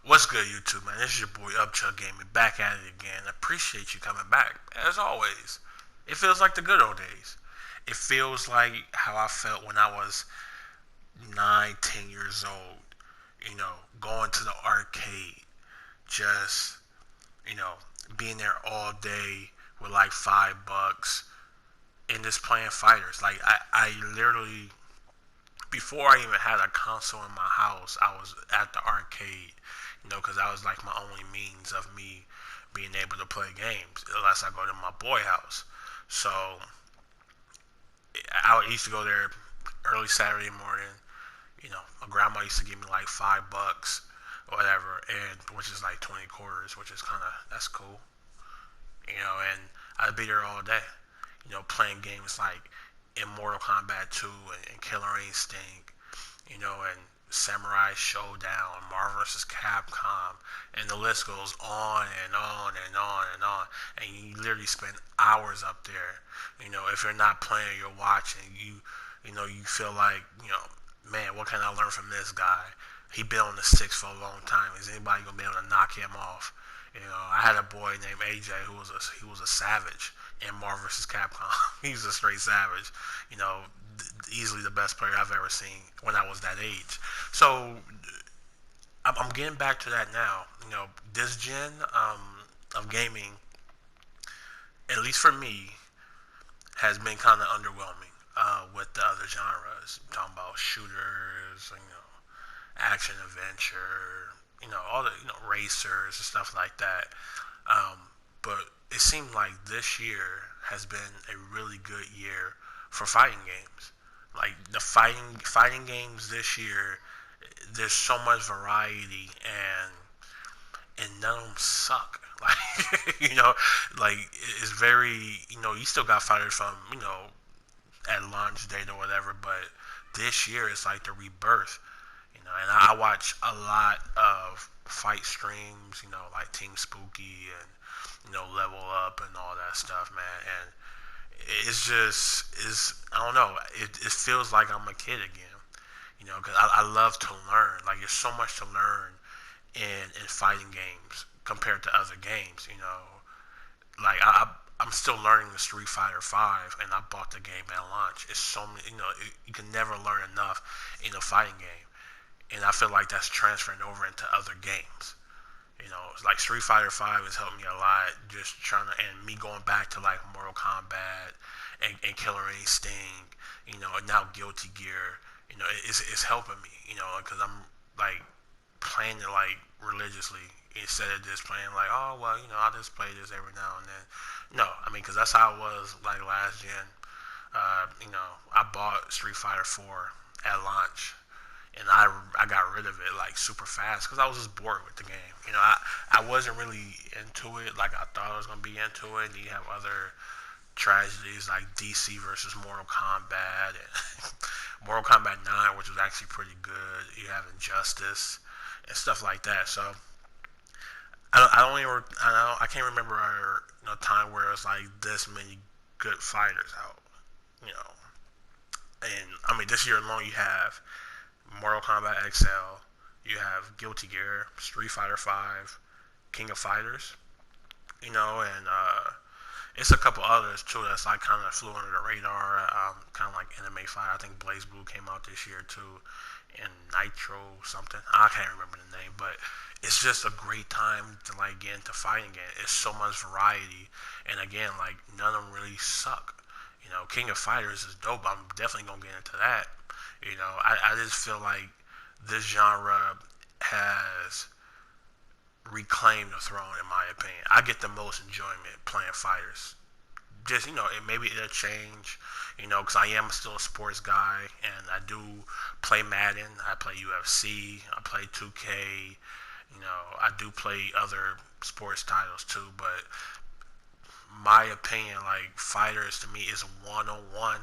What's good, YouTube, man? This is your boy Upchuck Gaming back at it again. Appreciate you coming back, as always. It feels like the good old days. It feels like how I felt when I was 9, 10 years old. Going to the arcade, just, you know, being there all day with like $5 and just playing fighters. I literally, before I even had a console in my house, I was at the arcade, because that was like my only means of me being able to play games, unless I go to my boy house. So I used to go there early Saturday morning. My grandma used to give me like $5 or whatever, and which is like 20 quarters, which is that's cool. And I'd be there all day, playing games like Mortal Kombat 2 and Killer Instinct, and Samurai Showdown, Marvel vs. Capcom, and the list goes on and on and on and on. And you literally spend hours up there. If you're not playing, you're watching. You feel like, man, what can I learn from this guy? He been on the six for a long time. Is anybody gonna be able to knock him off? I had a boy named AJ who was a savage in Marvel vs. Capcom. He was a straight savage. Easily the best player I've ever seen when I was that age. So I'm getting back to that now. This gen of gaming, at least for me, has been kind of underwhelming with the other genres. I'm talking about shooters, action adventure, all the racers and stuff like that. But it seemed like this year has been a really good year for fighting games. Like the fighting games this year, there's so much variety, and none of them suck. Like like it's very, you still got fighters from at launch date or whatever, but this year it's like the rebirth. And I watch a lot of fight streams, like Team Spooky and Level Up and all that stuff, man. And I don't know. It feels like I'm a kid again, because I love to learn. Like there's so much to learn in fighting games compared to other games. Like I'm still learning the Street Fighter 5, and I bought the game at launch. It's so many, you can never learn enough in a fighting game. And I feel like that's transferring over into other games. It's like Street Fighter 5 has helped me a lot. Just trying to, and me going back to like Mortal Kombat and Killer Instinct, and now Guilty Gear, it's helping me, because I'm like playing it like religiously instead of just playing like, oh well, I'll just play this every now and then. No, I mean, because that's how it was like last gen. I bought Street Fighter 4 at launch, and I got rid of it like super fast because I was just bored with the game. I wasn't really into it like I thought I was gonna be into it. And you have other tragedies like DC versus Mortal Kombat and Mortal Kombat 9, which was actually pretty good. You have Injustice and stuff like that. So I can't remember a time where it was like this many good fighters out. And I mean this year alone you have Mortal Kombat XL, you have Guilty Gear, Street Fighter 5, King of Fighters, and it's a couple others too that's like kind of flew under the radar, kind of like Anime Fight. I think Blaze Blue came out this year too, and Nitro something. I can't remember the name, but it's just a great time to like get into fighting again. It's so much variety, and again, like none of them really suck. King of Fighters is dope. I'm definitely gonna get into that. I just feel like this genre has reclaimed the throne, in my opinion. I get the most enjoyment playing fighters. Just, maybe it'll change, because I am still a sports guy, and I do play Madden, I play UFC, I play 2K, I do play other sports titles too, but my opinion, like, fighters to me is one-on-one,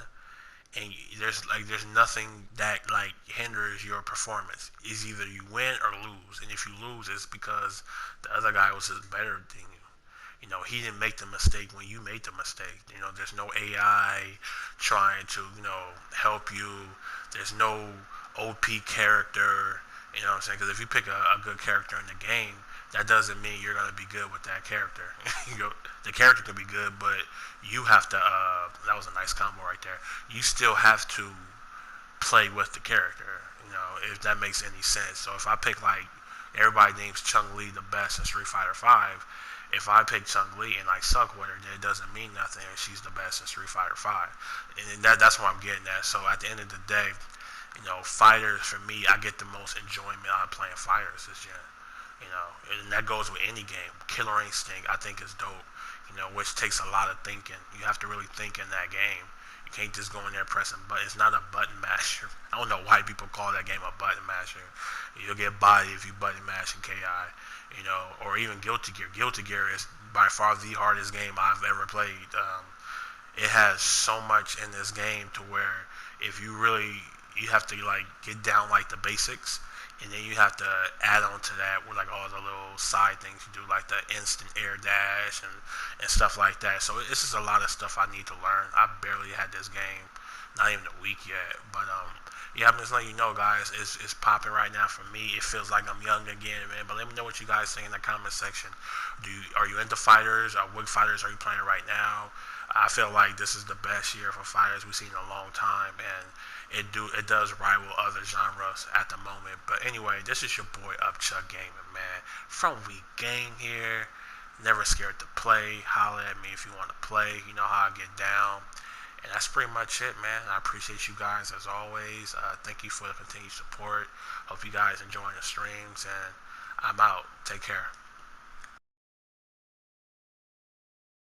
and there's nothing that like hinders your performance. It's either you win or lose, and if you lose, it's because the other guy was just better than you. He didn't make the mistake when you made the mistake. There's no AI trying to help you. There's no OP character. You know what I'm saying? Because if you pick a good character in the game, that doesn't mean you're gonna be good with that character. The character can be good, but you have to. That was a nice combo right there. You still have to play with the character. You know, if that makes any sense. So if I pick like everybody names Chung Li the best in Street Fighter Five, if I pick Chung Li and I suck with her, then it doesn't mean nothing. And she's the best in Street Fighter Five, and that's what I'm getting at. So at the end of the day, you know, fighters for me, I get the most enjoyment out of playing fighters this gen. You know, and that goes with any game. Killer Instinct, I think, is dope. You know, which takes a lot of thinking. You have to really think in that game. You can't just go in there pressing buttons. It's not a button masher. I don't know why people call that game a button masher. You'll get body if you button mash in KI. You know, or even Guilty Gear. Guilty Gear is by far the hardest game I've ever played. It has so much in this game to where if you really, you have to like get down like the basics, and then you have to add on to that with like all the little side things you do, like the instant air dash and stuff like that. So this is a lot of stuff I need to learn. I barely had this game, not even a week yet, but yeah, I'm just letting you know, guys, it's popping right now for me. It feels like I'm young again, man. But let me know what you guys think in the comment section. Are you into fighters? What fighters are you playing right now? I feel like this is the best year for fighters we've seen in a long time, and it does rival other genres at the moment. But anyway, this is your boy Upchuck Gaming, man. From We Game here. Never scared to play. Holla at me if you want to play. You know how I get down. And that's pretty much it, man. I appreciate you guys as always. Thank you for the continued support. Hope you guys enjoying the streams, and I'm out. Take care.